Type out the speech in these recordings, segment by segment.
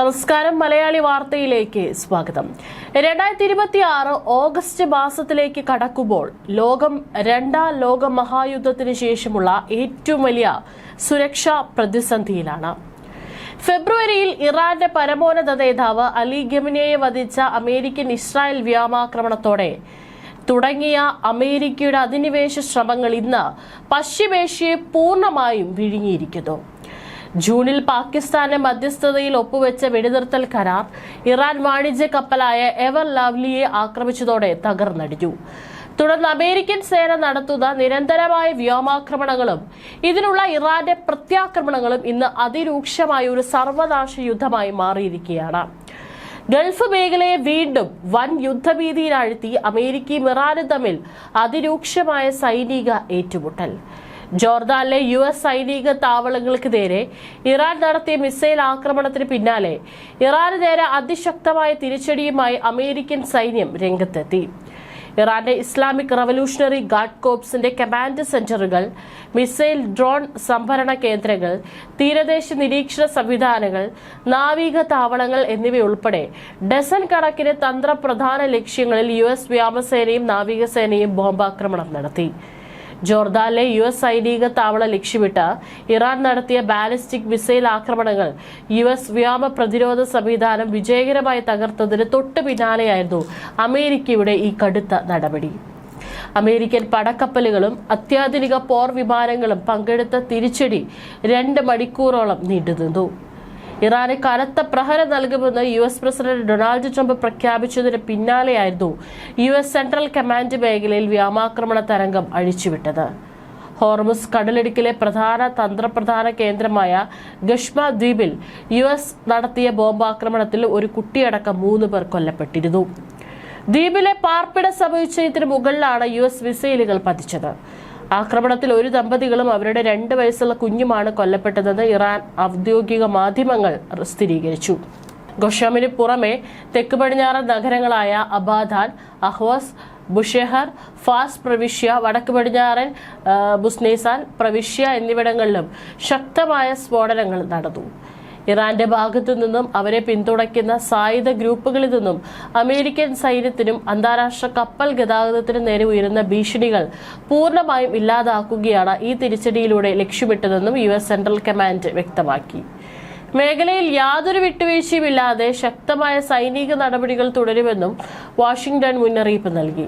നമസ്കാരം. മലയാളി വാർത്തയിലേക്ക് സ്വാഗതം. 2026 ഓഗസ്റ്റ് മാസത്തിലേക്ക് കടക്കുമ്പോൾ ലോകം രണ്ടാം ലോക മഹായുദ്ധത്തിന് ശേഷമുള്ള ഏറ്റവും വലിയ സുരക്ഷാ പ്രതിസന്ധിയിലാണ്. ഫെബ്രുവരിയിൽ ഇറാന്റെ പരമോന്നത നേതാവ് അലി ഖമനേയിയെ വധിച്ച അമേരിക്കൻ ഇസ്രായേൽ വ്യോമാക്രമണത്തോടെ തുടങ്ങിയ അമേരിക്കയുടെ അധിനിവേശ ശ്രമങ്ങൾ ഇന്ന് പശ്ചിമേഷ്യയെ പൂർണ്ണമായും വിഴുങ്ങിയിരിക്കുന്നു. ജൂണിൽ പാകിസ്ഥാന്റെ മധ്യസ്ഥതയിൽ ഒപ്പുവെച്ച വെടിനിർത്തൽ കരാർ ഇറാൻ വാണിജ്യ കപ്പലായ എവർ ലവ്ലിയെ ആക്രമിച്ചതോടെ തകർന്നടിഞ്ഞു. തുടർന്ന് അമേരിക്കൻ സേന നടത്തുന്ന നിരന്തരമായ വ്യോമാക്രമണങ്ങളും ഇതിനുള്ള ഇറാന്റെ പ്രത്യാക്രമണങ്ങളും ഇന്ന് അതിരൂക്ഷമായ ഒരു സർവനാശ യുദ്ധമായി മാറിയിരിക്കുകയാണ്. ഗൾഫ് മേഖലയെ വീണ്ടും വൻ യുദ്ധഭീതിയിലാഴ്ത്തി അമേരിക്കയും ഇറാനും തമ്മിൽ അതിരൂക്ഷമായ സൈനിക ഏറ്റുമുട്ടൽ. ജോർദാനിലെ US സൈനിക താവളങ്ങൾക്ക് നേരെ ഇറാൻ നടത്തിയ മിസൈൽ ആക്രമണത്തിന് പിന്നാലെ ഇറാന് നേരെ അതിശക്തമായ തിരിച്ചടിയുമായി അമേരിക്കൻ സൈന്യം രംഗത്തെത്തി. ഇറാന്റെ ഇസ്ലാമിക് റവല്യൂഷണറി ഗാർഡ് കോർപ്സിന്റെ കമാൻഡ് സെന്ററുകൾ, മിസൈൽ ഡ്രോൺ സംഭരണ കേന്ദ്രങ്ങൾ, തീരദേശ നിരീക്ഷണ സംവിധാനങ്ങൾ, നാവിക താവളങ്ങൾ എന്നിവയുൾപ്പെടെ ഡസൻ കണക്കിന് തന്ത്രപ്രധാന ലക്ഷ്യങ്ങളിൽ US വ്യോമസേനയും നാവികസേനയും ബോംബാക്രമണം നടത്തി. ജോർദാനിലെ US സൈനിക താവള ലക്ഷ്യമിട്ട് ഇറാൻ നടത്തിയ ബാലിസ്റ്റിക് മിസൈൽ ആക്രമണങ്ങൾ US വ്യോമ പ്രതിരോധ സംവിധാനം വിജയകരമായി തകർത്തതിന് തൊട്ടു പിന്നാലെയായിരുന്നു അമേരിക്കയുടെ ഈ കടുത്ത നടപടി. അമേരിക്കൻ പടക്കപ്പലുകളും അത്യാധുനിക പോർ വിമാനങ്ങളും പങ്കെടുത്ത തിരിച്ചടി 2 മണിക്കൂറോളം നീണ്ടുനിന്നു. ഇറാന് കനത്ത പ്രഹരം നൽകുമെന്ന് US പ്രസിഡന്റ് ഡൊണാൾഡ് ട്രംപ് പ്രഖ്യാപിച്ചതിന് പിന്നാലെയായിരുന്നു US സെൻട്രൽ കമാൻഡ് മേഖലയിൽ വ്യോമാക്രമണ തരംഗം അഴിച്ചുവിട്ടത്. ഹോർമുസ് കടലിടുക്കിലെ പ്രധാന തന്ത്രപ്രധാന കേന്ദ്രമായ ഗഷ്മ ദ്വീപിൽ US നടത്തിയ ബോംബാക്രമണത്തിൽ ഒരു കുട്ടിയടക്കം 3 പേർ കൊല്ലപ്പെട്ടിരുന്നു. ദ്വീപിലെ പാർപ്പിട സമുച്ചയത്തിന് മുകളിലാണ് US മിസൈലുകൾ പതിച്ചത്. ആക്രമണത്തിൽ ഒരു ദമ്പതികളും അവരുടെ 2 വയസ്സുള്ള കുഞ്ഞുമാണ് കൊല്ലപ്പെട്ടതെന്ന് ഇറാൻ ഔദ്യോഗിക മാധ്യമങ്ങൾ സ്ഥിരീകരിച്ചു. ഗൊഷാമിന് പുറമെ തെക്ക് പടിഞ്ഞാറൻ നഗരങ്ങളായ അബാദാൻ, അഹ്വാസ്, ബുഷെഹർ, ഫാസ് പ്രവിശ്യ, വടക്ക് പടിഞ്ഞാറൻ ബുസ്നേസാൻ പ്രവിശ്യ എന്നിവിടങ്ങളിലും ശക്തമായ സ്ഫോടനങ്ങൾ നടന്നു. ഇറാന്റെ ഭാഗത്തു നിന്നും അവരെ പിന്തുണയ്ക്കുന്ന സായുധ ഗ്രൂപ്പുകളിൽ നിന്നും അമേരിക്കൻ സൈന്യത്തിനും അന്താരാഷ്ട്ര കപ്പൽ ഗതാഗതത്തിനും നേരെ ഉയരുന്ന ഭീഷണികൾ പൂർണ്ണമായും ഇല്ലാതാക്കുകയാണ് ഈ തിരിച്ചടിയിലൂടെ ലക്ഷ്യമിട്ടതെന്നും US സെൻട്രൽ കമാൻഡ് വ്യക്തമാക്കി. മേഖലയിൽ യാതൊരു വിട്ടുവീഴ്ചയുമില്ലാതെ ശക്തമായ സൈനിക നടപടികൾ തുടരുമെന്നും വാഷിംഗ്ടൺ മുന്നറിയിപ്പ് നൽകി.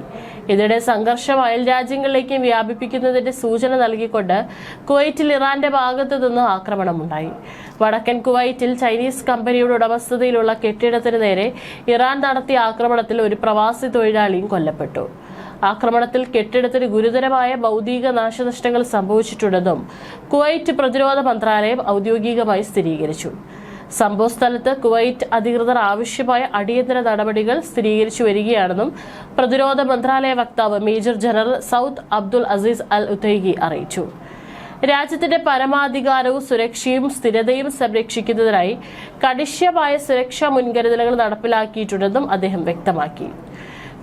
ഇതിനിടെ സംഘർഷം അയൽ രാജ്യങ്ങളിലേക്കും വ്യാപിപ്പിക്കുന്നതിന്റെ സൂചന നൽകിക്കൊണ്ട് കുവൈറ്റിൽ ഇറാന്റെ ഭാഗത്തു നിന്ന് ആക്രമണമുണ്ടായി. വടക്കൻ കുവൈറ്റിൽ ചൈനീസ് കമ്പനിയുടെ ഉടമസ്ഥതയിലുള്ള കെട്ടിടത്തിന് നേരെ ഇറാൻ നടത്തിയ ആക്രമണത്തിൽ ഒരു പ്രവാസി തൊഴിലാളിയും കൊല്ലപ്പെട്ടു. ആക്രമണത്തിൽ കെട്ടിടത്തിന് ഗുരുതരമായ ഭൗതിക നാശനഷ്ടങ്ങൾ സംഭവിച്ചിട്ടുണ്ടെന്നും കുവൈറ്റ് പ്രതിരോധ മന്ത്രാലയം ഔദ്യോഗികമായി സ്ഥിരീകരിച്ചു. സംഭവസ്ഥലത്ത് കുവൈറ്റ് അധികൃതർ ആവശ്യമായ അടിയന്തര നടപടികൾ സ്ഥിരീകരിച്ചു വരികയാണെന്നും പ്രതിരോധ മന്ത്രാലയ വക്താവ് major general Saud Abdul Aziz al Otaibi അറിയിച്ചു. രാജ്യത്തിന്റെ പരമാധികാരവും സുരക്ഷയും സ്ഥിരതയും സംരക്ഷിക്കുന്നതിനായി കണിശമായ സുരക്ഷാ മുൻകരുതലുകൾ നടപ്പിലാക്കിയിട്ടുണ്ടെന്നും അദ്ദേഹം വ്യക്തമാക്കി.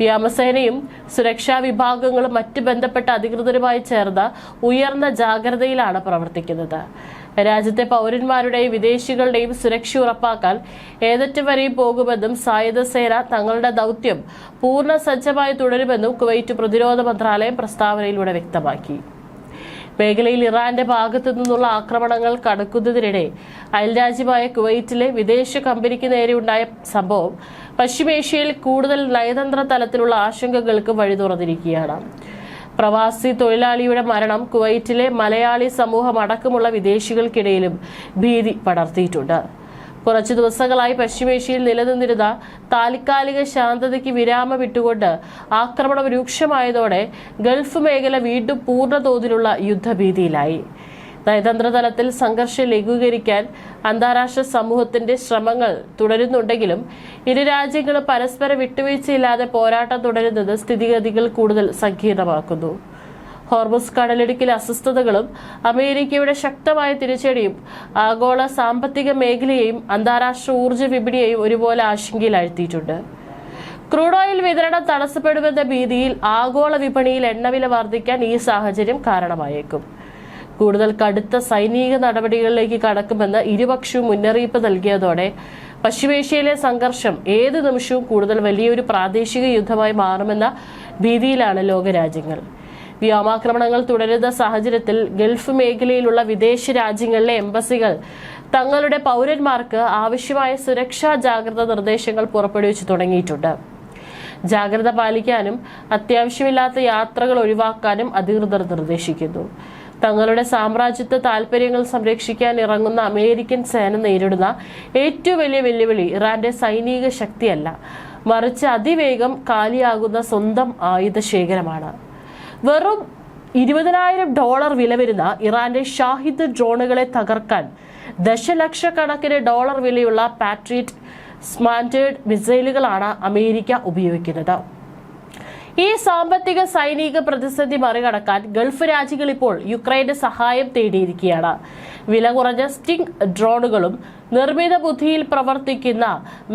വ്യോമസേനയും സുരക്ഷാ വിഭാഗങ്ങളും മറ്റ് ബന്ധപ്പെട്ട അധികൃതരുമായി ചേർന്ന് ഉയർന്ന ജാഗ്രതയിലാണ് പ്രവർത്തിക്കുന്നത്. രാജ്യത്തെ പൗരന്മാരുടെയും വിദേശികളുടെയും സുരക്ഷ ഉറപ്പാക്കാൻ ഏതറ്റം വരെയും പോകുമെന്നും സായുധ സേന തങ്ങളുടെ ദൗത്യം പൂർണ്ണ സജ്ജമായി തുടരുമെന്നും കുവൈറ്റ് പ്രതിരോധ മന്ത്രാലയം പ്രസ്താവനയിലൂടെ വ്യക്തമാക്കി. മേഖലയിൽ ഇറാന്റെ ഭാഗത്തു നിന്നുള്ള ആക്രമണങ്ങൾ കടക്കുന്നതിനിടെ അയൽരാജ്യമായ കുവൈറ്റിലെ വിദേശ കമ്പനിക്ക് നേരെയുണ്ടായ സംഭവം പശ്ചിമേഷ്യയിൽ കൂടുതൽ നയതന്ത്ര തലത്തിലുള്ള ആശങ്കകൾക്ക് വഴി തുറന്നിരിക്കുകയാണ്. പ്രവാസി തൊഴിലാളിയുടെ മരണം കുവൈറ്റിലെ മലയാളി സമൂഹം അടക്കമുള്ള വിദേശികൾക്കിടയിലും ഭീതി പടർത്തിയിട്ടുണ്ട്. കുറച്ചു ദിവസങ്ങളായി പശ്ചിമേഷ്യയിൽ നിലനിന്നിരുന്ന താൽക്കാലിക ശാന്തതയ്ക്ക് വിരാമം വിട്ടുകൊണ്ട് ആക്രമണം രൂക്ഷമായതോടെ ഗൾഫ് മേഖല വീണ്ടും പൂർണ്ണതോതിലുള്ള യുദ്ധഭീതിയിലായി. നയതന്ത്ര തലത്തിൽ സംഘർഷം ലഘൂകരിക്കാൻ അന്താരാഷ്ട്ര സമൂഹത്തിന്റെ ശ്രമങ്ങൾ തുടരുന്നുണ്ടെങ്കിലും ഇരു രാജ്യങ്ങളും പരസ്പര വിട്ടുവീഴ്ചയില്ലാതെ പോരാട്ടം തുടരുന്നത് സ്ഥിതിഗതികൾ കൂടുതൽ സങ്കീർണമാക്കുന്നു. ഹോർമുസ് കടലിടുക്കിലെ അസ്വസ്ഥതകളും അമേരിക്കയുടെ ശക്തമായ തിരിച്ചടിയും ആഗോള സാമ്പത്തിക മേഖലയെയും അന്താരാഷ്ട്ര ഊർജ്ജ വിപണിയെയും ഒരുപോലെ ആശങ്കയിലാഴ്ത്തിയിട്ടുണ്ട്. ക്രൂഡ് ഓയിൽ വിതരണം തടസ്സപ്പെടുമെന്ന ഭീതിയിൽ ആഗോള വിപണിയിൽ എണ്ണവില വർദ്ധിക്കാൻ ഈ സാഹചര്യം കാരണമായേക്കും. കൂടുതൽ കടുത്ത സൈനിക നടപടികളിലേക്ക് കടക്കുമെന്ന് ഇരുപക്ഷവും മുന്നറിയിപ്പ് നൽകിയതോടെ പശ്ചിമേഷ്യയിലെ സംഘർഷം ഏത് നിമിഷവും കൂടുതൽ വലിയൊരു പ്രാദേശിക യുദ്ധമായി മാറുമെന്ന ഭീതിയിലാണ് ലോകരാജ്യങ്ങൾ. വ്യോമാക്രമണങ്ങൾ തുടരുന്ന സാഹചര്യത്തിൽ ഗൾഫ് മേഖലയിലുള്ള വിദേശ രാജ്യങ്ങളിലെ എംബസികൾ തങ്ങളുടെ പൗരന്മാർക്ക് ആവശ്യമായ സുരക്ഷാ ജാഗ്രതാ നിർദ്ദേശങ്ങൾ പുറപ്പെടുവിച്ചു തുടങ്ങിയിട്ടുണ്ട്. ജാഗ്രത പാലിക്കാനും അത്യാവശ്യമില്ലാത്ത യാത്രകൾ ഒഴിവാക്കാനും അധികൃതർ നിർദ്ദേശിക്കുന്നു. തങ്ങളുടെ സാമ്രാജ്യത്വ താൽപര്യങ്ങൾ സംരക്ഷിക്കാൻ ഇറങ്ങുന്ന അമേരിക്കൻ സേന നേരിടുന്ന ഏറ്റവും വലിയ വെല്ലുവിളി ഇറാന്റെ സൈനിക ശക്തിയല്ല, മറിച്ച് അതിവേഗം കാലിയാകുന്ന സ്വന്തം ആയുധ ശേഖരമാണ്. വെറും $20,000 വില വരുന്ന ഇറാന്റെ ഷാഹിദ് ഡ്രോണുകളെ തകർക്കാൻ ദശലക്ഷക്കണക്കിന് ഡോളർ വിലയുള്ള പാട്രിയറ്റ് സ്മാൻഡേഡ് മിസൈലുകളാണ് അമേരിക്ക ഉപയോഗിക്കുന്നത്. ഈ സാമ്പത്തിക സൈനിക പ്രതിസന്ധി മറികടക്കാൻ ഗൾഫ് രാജ്യങ്ങൾ ഇപ്പോൾ യുക്രൈന്റെ സഹായം തേടിയിരിക്കുകയാണ്. വില കുറഞ്ഞ സ്റ്റിംഗ് ഡ്രോണുകളും നിർമ്മിത ബുദ്ധിയിൽ പ്രവർത്തിക്കുന്ന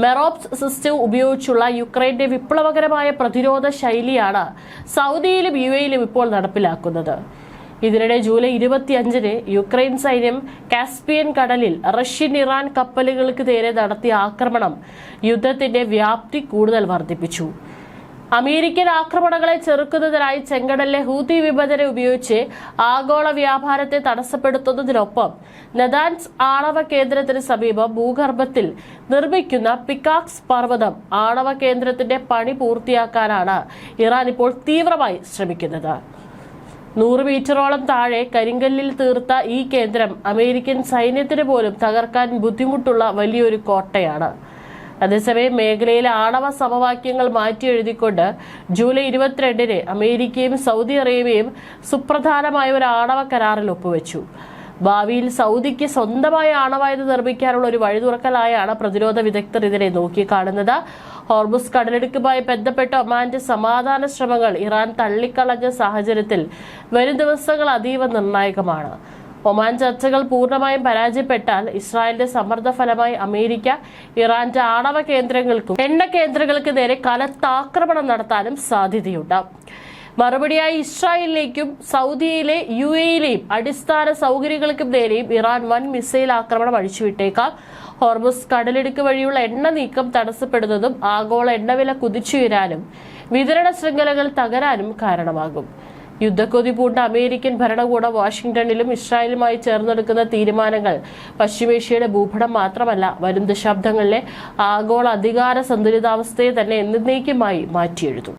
മെറോപ്സ് സിസ്റ്റം ഉപയോഗിച്ചുള്ള യുക്രൈന്റെ വിപ്ലവകരമായ പ്രതിരോധ ശൈലിയാണ് സൗദിയിലും UAEയിലും ഇപ്പോൾ നടപ്പിലാക്കുന്നത്. ഇതിനിടെ ജൂലൈ 25-ന് യുക്രൈൻ സൈന്യം കാസ്പിയൻ കടലിൽ റഷ്യൻ-ഇറാൻ കപ്പലുകൾക്ക് നേരെ നടത്തിയ ആക്രമണം യുദ്ധത്തിന്റെ വ്യാപ്തി കൂടുതൽ വർദ്ധിപ്പിച്ചു. അമേരിക്കൻ ആക്രമണങ്ങളെ ചെറുക്കുന്നതിനായി ചെങ്കടലിലെ ഹൂതി വിമതരെ ഉപയോഗിച്ച് ആഗോള വ്യാപാരത്തെ തടസ്സപ്പെടുത്തുന്നതിനൊപ്പം നദാൻസ് ആണവ കേന്ദ്രത്തിന് സമീപം ഭൂഗർഭത്തിൽ നിർമ്മിക്കുന്ന പിക്കാക്സ് പർവ്വതം ആണവ കേന്ദ്രത്തിന്റെ പണി പൂർത്തിയാക്കാനാണ് ഇറാൻ ഇപ്പോൾ തീവ്രമായി ശ്രമിക്കുന്നത്. 100 മീറ്ററോളം താഴെ കരിങ്കല്ലിൽ തീർത്ത ഈ കേന്ദ്രം അമേരിക്കൻ സൈന്യത്തിന് പോലും തകർക്കാൻ ബുദ്ധിമുട്ടുള്ള വലിയൊരു കോട്ടയാണ്. അതേസമയം മേഖലയിലെ ആണവ സമവാക്യങ്ങൾ മാറ്റിയെഴുതിക്കൊണ്ട് ജൂലൈ 22-ന് അമേരിക്കയും സൗദി അറേബ്യയും സുപ്രധാനമായ ഒരു ആണവ കരാറിൽ ഒപ്പുവെച്ചു. ഭാവിയിൽ സൗദിക്ക് സ്വന്തമായ ആണവായുധം നിർമ്മിക്കാനുള്ള ഒരു വഴി തുറക്കലായാണ് പ്രതിരോധ വിദഗ്ധർ ഇതിനെ നോക്കിക്കാണുന്നത്. ഹോർമുസ് കടലിടുക്കുമായി ബന്ധപ്പെട്ട ഒമാന്റെ സമാധാന ശ്രമങ്ങൾ ഇറാൻ തള്ളിക്കളഞ്ഞ സാഹചര്യത്തിൽ വരും ദിവസങ്ങൾ അതീവ നിർണായകമാണ്. ഒമാൻ ചർച്ചകൾ പൂർണ്ണമായും പരാജയപ്പെട്ടാൽ ഇസ്രായേലിന്റെ സമ്മർദ്ദ ഫലമായി അമേരിക്ക ഇറാന്റെ ആണവ കേന്ദ്രങ്ങൾക്കും എണ്ണ കേന്ദ്രങ്ങൾക്ക് നേരെ കനത്താക്രമണം നടത്താനും സാധ്യതയുണ്ട്. മറുപടിയായി ഇസ്രായേലിലേക്കും സൗദിയിലെ UAEയിലെയും അടിസ്ഥാന സൗകര്യങ്ങൾക്കും നേരെയും ഇറാൻ വൻ മിസൈൽ ആക്രമണം അഴിച്ചുവിട്ടേക്കാം. ഹോർമുസ് കടലിടുക്ക് വഴിയുള്ള എണ്ണ നീക്കം തടസ്സപ്പെടുന്നതും ആഗോള എണ്ണവില കുതിച്ചുയരാനും വിതരണ ശൃംഖലകൾ തകരാനും കാരണമാകും. യുദ്ധക്കൊതി പൂണ്ട അമേരിക്കൻ ഭരണകൂടം വാഷിംഗ്ടണിലും ഇസ്രായേലുമായി ചേർന്നെടുക്കുന്ന തീരുമാനങ്ങൾ പശ്ചിമേഷ്യയുടെ ഭൂപടം മാത്രമല്ല, വരും ദശാബ്ദങ്ങളിലെ ആഗോള അധികാര സന്തുലിതാവസ്ഥയെ തന്നെ എന്നേക്കുമായി മാറ്റിയെഴുതും.